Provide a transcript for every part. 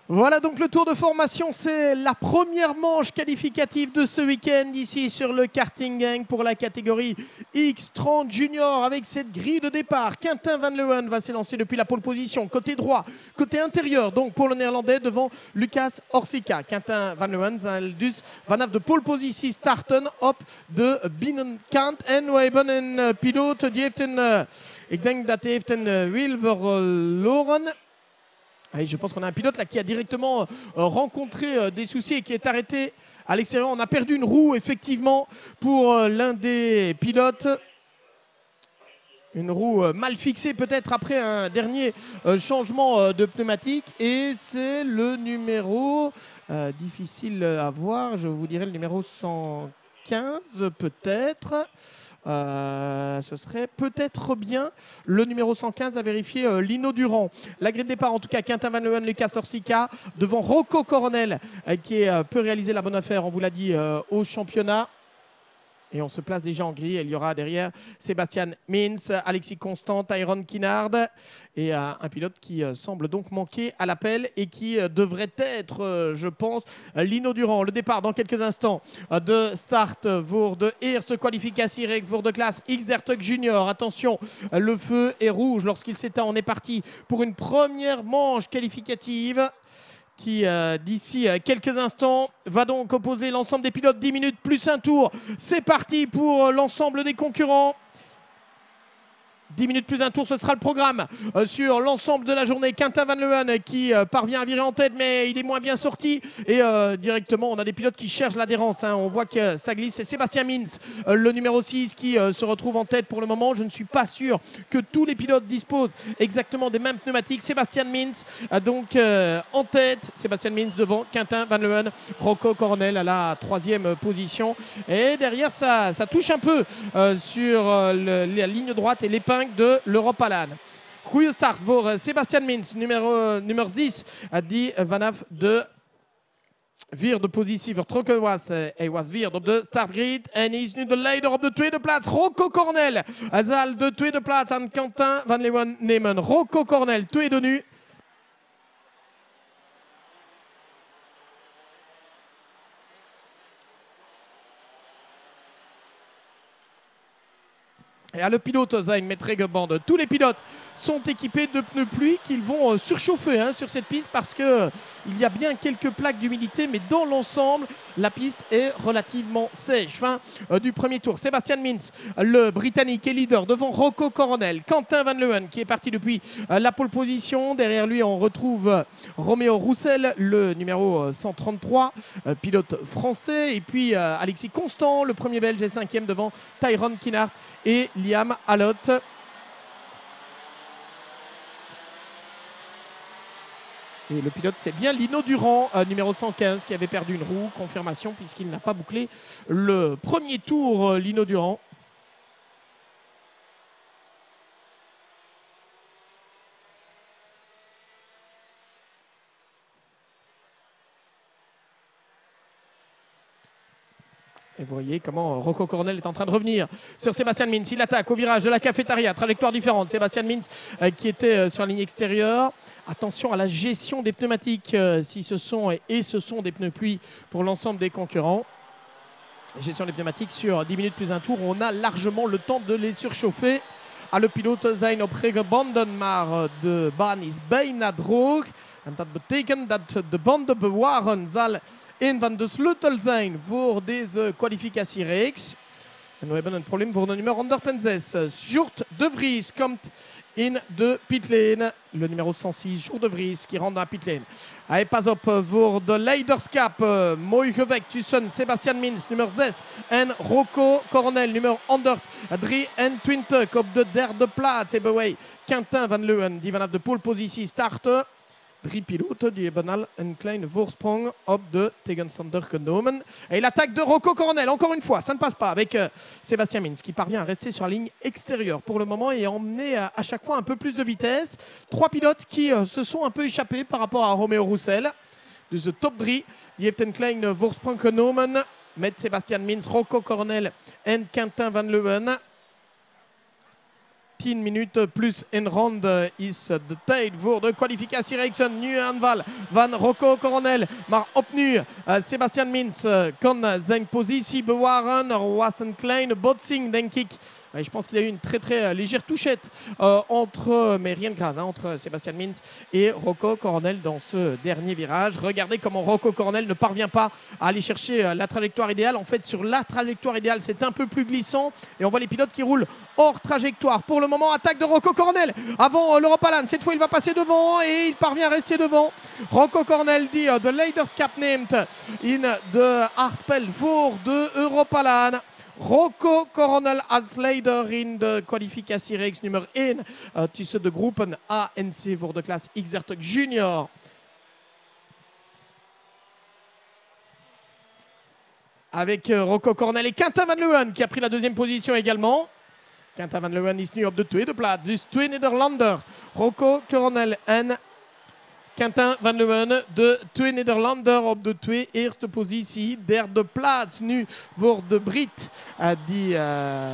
Voilà donc le tour de formation, c'est la première manche qualificative de ce week-end ici sur le Karting Gang pour la catégorie X30 Junior avec cette grille de départ. Quentin Van Leeuwen va s'élancer depuis la pole position, côté droit, côté intérieur donc pour le néerlandais devant Lucas Orsica. Quentin Van Leeuwen zal dus vanaf de pole positie starten op de binnenkant. En we hebben een piloot die heeft ik denk dat hij heeft een wiel verloren. Ah, je pense qu'on a un pilote là qui a directement rencontré des soucis et qui est arrêté à l'extérieur. On a perdu une roue effectivement pour l'un des pilotes. Une roue mal fixée peut-être après un dernier changement de pneumatique. Et c'est le numéro difficile à voir. Je vous dirais le numéro 115 peut-être. Ce serait peut-être bien le numéro 115 à vérifier Lino Durand. La grille de départ en tout cas, Quentin Van Leeuwen, Lucas Orsica devant Rocco Coronel qui peut réaliser la bonne affaire, on vous l'a dit, au championnat. Et on se place déjà en grille. Il y aura derrière Sébastien Mintz, Alexis Constant, Tyrone Kinard et un pilote qui semble donc manquer à l'appel et qui devrait être, je pense, Lino Durand. Le départ dans quelques instants de start pour de Eerste Qualificatie Reeks voor de classe X30 Junior. Attention, le feu est rouge lorsqu'il s'éteint. On est parti pour une première manche qualificative qui, d'ici quelques instants, va donc opposer l'ensemble des pilotes. 10 minutes plus un tour. C'est parti pour l'ensemble des concurrents. 10 minutes plus un tour, ce sera le programme sur l'ensemble de la journée. Quentin Van Leeuwen qui parvient à virer en tête, mais il est moins bien sorti. Et directement, on a des pilotes qui cherchent l'adhérence. On voit que ça glisse. C'est Sébastien Mintz, le numéro 6, qui se retrouve en tête pour le moment. Je ne suis pas sûr que tous les pilotes disposent exactement des mêmes pneumatiques. Sébastien Mintz, donc en tête. Sébastien Mintz devant Quentin Van Leeuwen. Rocco Coronel à la 3e position. Et derrière, ça touche un peu sur la ligne droite et l'épingle de l'Europe Alan. Goede start voor Sébastien Mintz, nummer 10, die vanaf de vierde positie vertrokken was. Hij was vierde op de startgrid en is nu de leider op de tweede plaats. Rocco Coronel zal de tweede plaats aan Quentin Van Leeuwen nemen. Rocco Coronel, tweede nu. Et à le pilote zijn met Regenband. Tous les pilotes sont équipés de pneus pluie qu'ils vont surchauffer sur cette piste parce qu'il y a bien quelques plaques d'humidité, mais dans l'ensemble, la piste est relativement sèche. Fin du premier tour. Sébastien Mintz, le Britannique, est leader devant Rocco Coronel. Quentin Van Leeuwen qui est parti depuis la pole position. Derrière lui, on retrouve Roméo Roussel, le numéro 133, pilote français. Et puis Alexis Constant, le premier belge, et 5e devant Tyrone Kinard et Liam Allot. Et le pilote, c'est bien Lino Durand, numéro 115, qui avait perdu une roue. Confirmation puisqu'il n'a pas bouclé le premier tour, Lino Durand. Et vous voyez comment Rocco Coronel est en train de revenir sur Sébastien Mintz. Il attaque au virage de la cafétéria, trajectoire différente. Sébastien Mintz qui était sur la ligne extérieure. Attention à la gestion des pneumatiques, si ce sont des pneus pluie pour l'ensemble des concurrents. Gestion des pneumatiques sur 10 minutes plus un tour. On a largement le temps de les surchauffer. Alle piloten zijn op regenbanden, maar de baan is bijna droog. En dat betekent dat de banden bewaren zal een van de sleutels zijn voor deze kwalificatiereeks. En we hebben een probleem voor de nummer 106. Sjoerd de Vries komt in de pitlane. Le numéro 106, Sjoerd de Vries, qui rentre dans la pitlane. Hij pas op voor de leiderschap. Mooi gevecht tussen Sébastien Mintz, nummer 6, en Rocco Coronel, nummer 123 op de derde plaats. Hebben wij Quentin Van Leeuwen, die vanaf de pole positie starten. 3 pilotes die hebben al een kleine voorsprong op de tegenstander genomen. Et l'attaque de Rocco Coronel, encore une fois, ça ne passe pas avec Sébastien Mintz qui parvient à rester sur la ligne extérieure pour le moment et emmener à chaque fois un peu plus de vitesse. 3 pilotes qui se sont un peu échappés par rapport à Roméo Roussel. Dus de top 3 die heeft een kleine voorsprong genomen met Sébastien Mintz, Rocco Coronel en Quentin Van Leeuwen. 10 minuten plus een ronde is de tijd voor de kwalificatiereeksen. Nu aanval van Rocco Coronel, maar opnieuw Sebastian Mins kan zijn positie bewaren. Er was een kleine botsing, denk ik. Je pense qu'il y a eu une très légère touchette mais rien de grave, entre Sebastian Mins et Rocco Coronel dans ce dernier virage. Regardez comment Rocco Coronel ne parvient pas à aller chercher la trajectoire idéale. En fait, sur la trajectoire idéale, c'est un peu plus glissant et on voit les pilotes qui roulent hors trajectoire. Pour le moment, attaque de Rocco Coronel avant l'Europalan. Cette fois, il va passer devant et il parvient à rester devant. Rocco Coronel dit de Leiderskap neemt in de Arspel voor de Europalan. Rocco Coronel als leider in de kwalificatiereeks nummer 1 tussen de groepen A en C voor de klas X30 Junior. Avec Rocco Coronel et Quentin Van Leeuwen qui a pris la deuxième position également. Quentin Van Leeuwen is nu op de tweede plaats. Dus twee Nederlander. Rocco Coronel en Quentin Van Leeuwen, de twee Nederlander op de twee eerste positie. Derde plaats nu voor de Brit.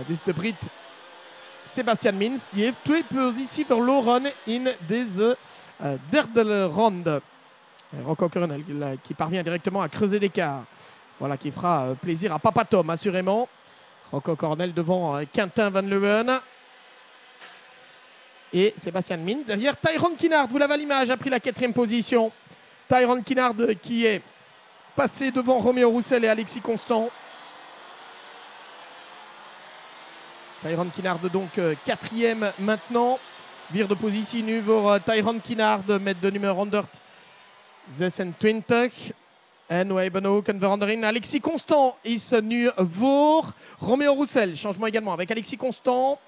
Dus de Brit Sebastian Mins. Die heeft twee posities verloren in deze derde ronde. Rocco Coronel qui parvient directement à creuser l'écart. Voilà, qui fera plaisir à Papa Tom, assurément. Rocco Coronel devant Quentin Van Leeuwen. Et Sebastian Mins derrière Tyrone Kinnaird. Vous l'avez à l'image, a pris la 4e position. Tyrone Kinnaird qui est passé devant Roméo Roussel et Alexis Constant. Tyrone Kinnaird donc 4e maintenant. Vire de positie nu voor Tyrone Kinnaird met de nummer 126. En we hebben ook een verandering. Alexis Constant is nu voor Roméo Roussel. Changement également avec Alexis Constant.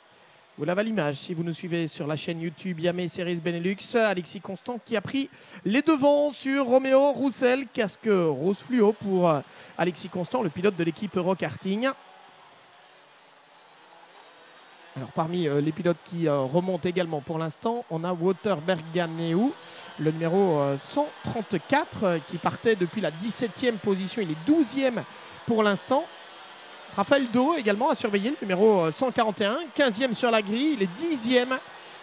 Vous l'avez à l'image si vous nous suivez sur la chaîne YouTube Yamé Series Benelux. Alexis Constant qui a pris les devants sur Roméo Roussel. Casque rose fluo pour Alexis Constant, le pilote de l'équipe Eurokarting. Alors parmi les pilotes qui remontent également pour l'instant, on a Wouter Berganeu, le numéro 134 qui partait depuis la 17e position. Il est 12e pour l'instant. Raphaël Do également à surveiller, le numéro 141, 15e sur la grille, il est 10e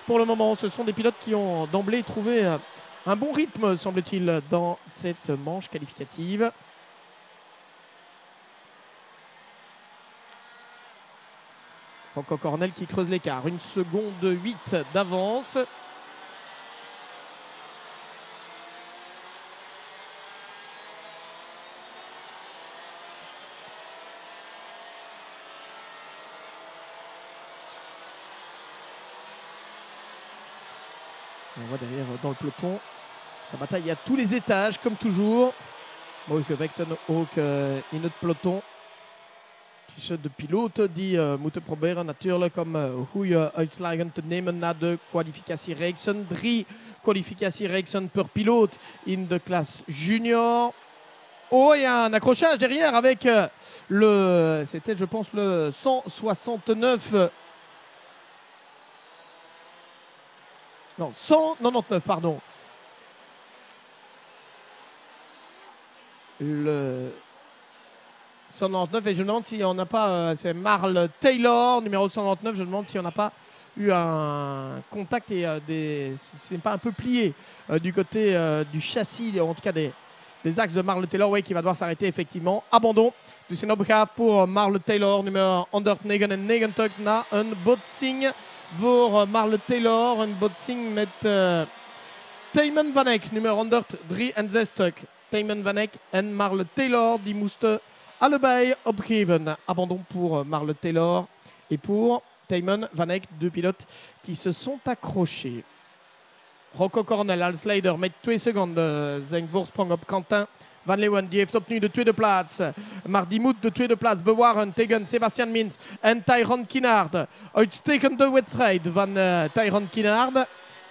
pour le moment. Ce sont des pilotes qui ont d'emblée trouvé un bon rythme, semble-t-il, dans cette manche qualificative. Rocco Coronel qui creuse l'écart, 1 seconde 8 d'avance. On voit derrière dans le peloton sa bataille à tous les étages, comme toujours. Ook Vecton ook in het peloton. Tussen de piloten die moeten proberen natuurlijk om goede uitslagen te nemen na de kwalificatiereeksen. 3 kwalificatiereeksen per pilote in de classe junior. Oh, il y a un accrochage derrière avec c'était je pense le 169. Non, 199, pardon. Le 199, et je me demande si on n'a pas... c'est Marl Taylor, numéro 199. Je me demande si on n'a pas eu un contact et ce n'est pas un peu plié du côté du châssis, en tout cas des axes de Marl Taylor, ouais, qui va devoir s'arrêter effectivement. Abandon du Senobgraf pour Marl Taylor, numéro 199 na een botsing voor Marl Taylor. Een botsing met Tijmen Van Eck, nummer 163. Tijmen Van Eck en Marl Taylor, die moesten allebei opgeven. Abandon pour Marl Taylor et pour Tijmen Van Eck, deux pilotes qui se sont accrochés. Rocco Coronel als leider met 2 seconden zijn voorsprong op Quentin Van Leeuwen. Die heeft opnieuw de tweede plaats. Maar die moet de tweede plaats bewaren tegen Sebastian Mins en Tyrone Kinnaird. Uitstekende wedstrijd van Tyrone Kinnaird.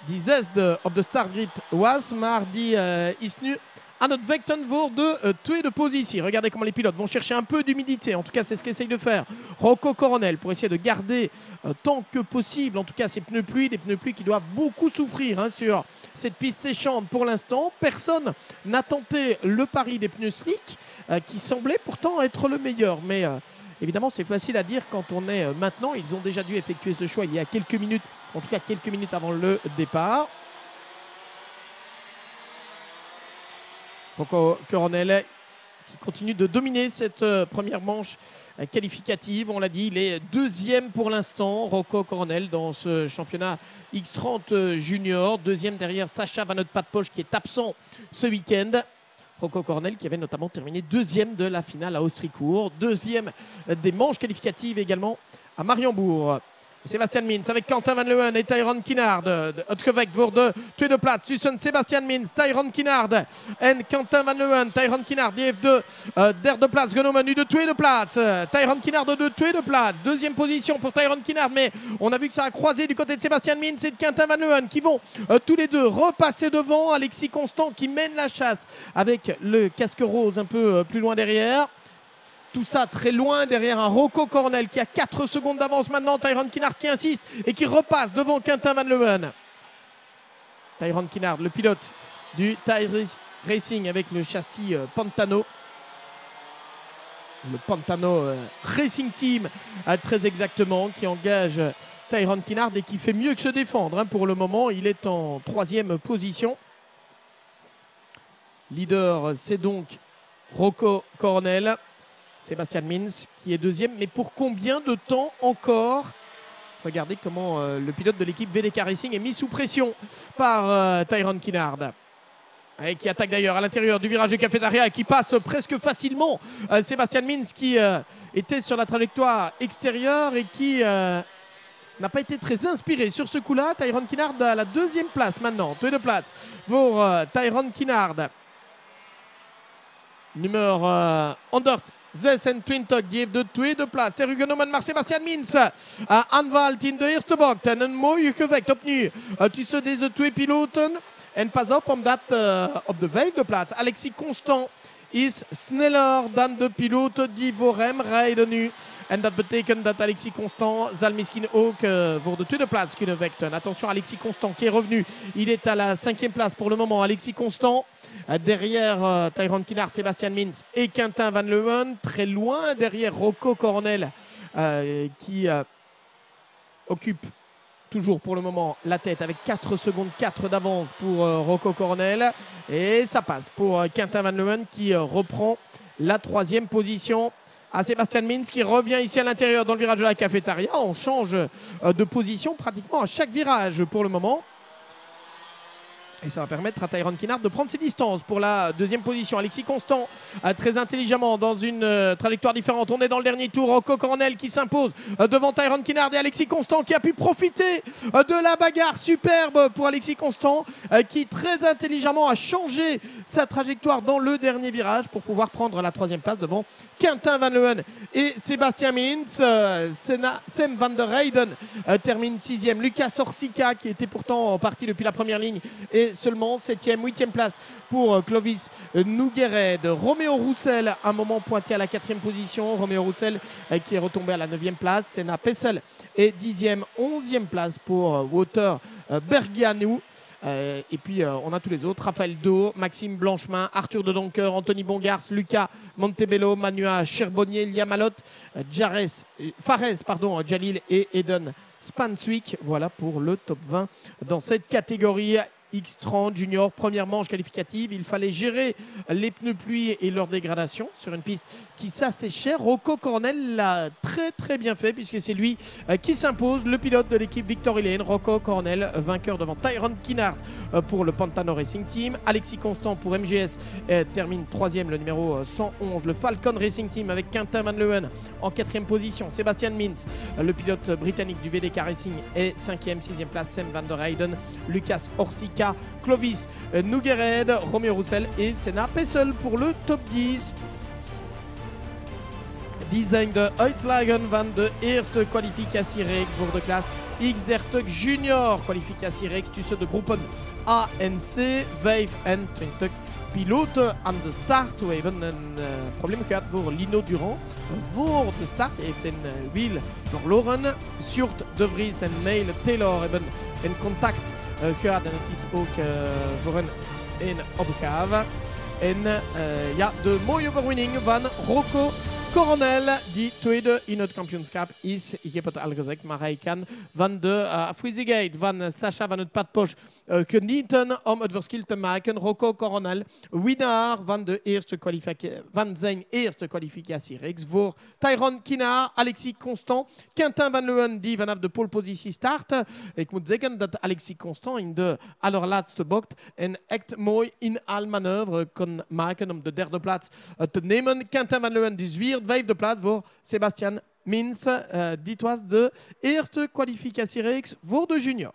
Die 6e op de startgrid was, maar die is nu aan het vechten voor de tweede positie. Regardez comment les pilotes vont chercher un peu d'humidité. En tout cas, c'est ce qu'essaye de faire Rocco Coronel pour essayer de garder tant que possible, en tout cas, ces pneus pluie. Des pneus pluie qui doivent beaucoup souffrir sur cette piste séchante pour l'instant. Personne n'a tenté le pari des pneus slick qui semblait pourtant être le meilleur. Mais Évidemment, c'est facile à dire quand on est maintenant. Ils ont déjà dû effectuer ce choix il y a quelques minutes, en tout cas quelques minutes avant le départ. Rocco Coronel qui continue de dominer cette première manche qualificative. On l'a dit, il est deuxième pour l'instant, Rocco Coronel, dans ce championnat X30 junior. Deuxième derrière Sacha Van Oud-Padposch qui est absent ce week-end. Rocco Coronel qui avait notamment terminé deuxième de la finale à Austricourt. Deuxième des manches qualificatives également à Mariembourg. Sebastian Mins avec Quentin Van Leeuwen et Tyrone Kinnaird. Utgevecht voor de tweede plaats tussen Sebastian Mins, Tyrone Kinnaird en Quentin Van Leeuwen. Tyrone Kinnaird die heeft de derde plaats genomen, nu de tweede plaats. Tyrone Kinnaird de tweede plaats. Deuxième position pour Tyrone Kinnaird, mais on a vu que ça a croisé du côté de Sebastian Mins et de Quentin Van Leeuwen qui vont tous les deux repasser devant. Alexis Constant qui mène la chasse avec le casque rose un peu plus loin derrière. Tout ça très loin derrière un Rocco Coronel qui a 4 secondes d'avance maintenant. Tyrone Kinnaird qui insiste et qui repasse devant Quentin Van Leeuwen. Tyrone Kinnaird, le pilote du Tyrrell Racing avec le châssis Pantano. Le Pantano Racing Team très exactement, qui engage Tyrone Kinnaird et qui fait mieux que se défendre. Pour le moment, il est en 3e position. Leader, c'est donc Rocco Coronel. Sébastien Mins qui est deuxième, mais pour combien de temps encore? Regardez comment le pilote de l'équipe VDK Racing est mis sous pression par Tyrone Kinnaird. Et qui attaque d'ailleurs à l'intérieur du virage de Cafetaria et qui passe presque facilement Sébastien Mins qui était sur la trajectoire extérieure et qui n'a pas été très inspiré sur ce coup-là. Tyrone Kinnaird à la 2e place maintenant. Tweede plaats pour Tyrone Kinnaird. Nummer 126, die heeft de tweede plaats teruggenomen, maar Sebastian Mins aanvalt in de eerste bocht. En een mooi gevecht opnieuw tussen deze twee piloten. En pas op, omdat op de 5e plaats Alexis Constant is sneller dan de piloten die voor hem rijden nu. En dat betekent dat Alexis Constant zal misschien ook voor de tweede plaats kunnen vechten. Attention, Alexis Constant qui est revenu. Il est à la 5e place pour le moment. Alexis Constant derrière Tyrone Kinnaird, Sebastian Mins et Quentin Van Leeuwen. Très loin derrière Rocco Coronel qui occupe toujours pour le moment la tête avec 4 secondes 4 d'avance pour Rocco Coronel. Et ça passe pour Quentin Van Leeuwen qui reprend la 3e position. À Sebastian Mins qui revient ici à l'intérieur dans le virage de la Cafetaria. On change de position pratiquement à chaque virage pour le moment. Et ça va permettre à Tyrone Kinnaird de prendre ses distances pour la 2e position. Alexis Constant, très intelligemment, dans une trajectoire différente. On est dans le dernier tour. Rocco Coronel qui s'impose devant Tyrone Kinnaird et Alexis Constant qui a pu profiter de la bagarre superbe pour Alexis Constant qui très intelligemment a changé sa trajectoire dans le dernier virage pour pouvoir prendre la 3e place devant Quentin Van Leeuwen et Sébastien Mins. Sem van der Heyden termine 6e. Lucas Orsica qui était pourtant parti depuis la première ligne et seulement 7e, 8e place pour Clovis Nouguered. Roméo Roussel, un moment pointé à la 4e position. Roméo Roussel qui est retombé à la 9e place. Senna Pessel est 10e, 11e place pour Wouter Bergianou. Et puis on a tous les autres, Raphaël Do, Maxime Blanchemin, Arthur de Doncker, Anthony Bongars, Lucas Montebello, Manua Cherbonnier, Liamalot, Fares, Jalil et Eden Spanswick. Voilà pour le top 20 dans cette catégorie X30 junior, première manche qualificative. Il fallait gérer les pneus pluie et leur dégradation sur une piste qui s'asséchait. Rocco Coronel l'a très bien fait puisque c'est lui qui s'impose, le pilote de l'équipe Victory Lane. Rocco Coronel, vainqueur devant Tyrone Kinnaird pour le Pantano Racing Team. Alexis Constant pour MGS termine 3e, le numéro 111. Le Falcon Racing Team avec Quentin Van Leeuwen en 4e position. Sébastien Mins, le pilote britannique du VDK Racing, est 5e, 6e place. Sem van der Heyden, Lucas Orsica, Clovis Nouguered, Roméo Roussel et Senna Pessel pour le top 10. Design de Uitslagen van de eerste kwalificatiereeks voor de klas X30 Junior. Kwalificatiereeks tussen de groepen A en C. 25 piloten aan de start. We hebben een probleem gehad voor Lino Durand. Voor de start heeft een wiel verloren. Sjoerd de Vries en Neil Taylor hebben een contact gehad. En het is ook voor hen een opgave. En ja, de mooie overwinning van Rocco Coronel, die tweede in het kampioenschap is, ik heb het al gezegd, maar hij kan van de Freezegate van Sasha van het padpost genieten om het verschil te maken. Rocco Coronel, winnaar van zijn eerste kwalificatiereeks voor Tyrone Kinaar, Alexis Constant, Quentin Van Leeuwen die vanaf de polepositie start. Ik moet zeggen dat Alexis Constant in de allerlaatste bocht een echt mooi inhaalmanoeuvre kon maken om de derde plaats te nemen. Quentin Van Leeuwen dus weer vijfde plaats voor Sebastian Mins. Dit was de eerste kwalificatiereeks voor de junior.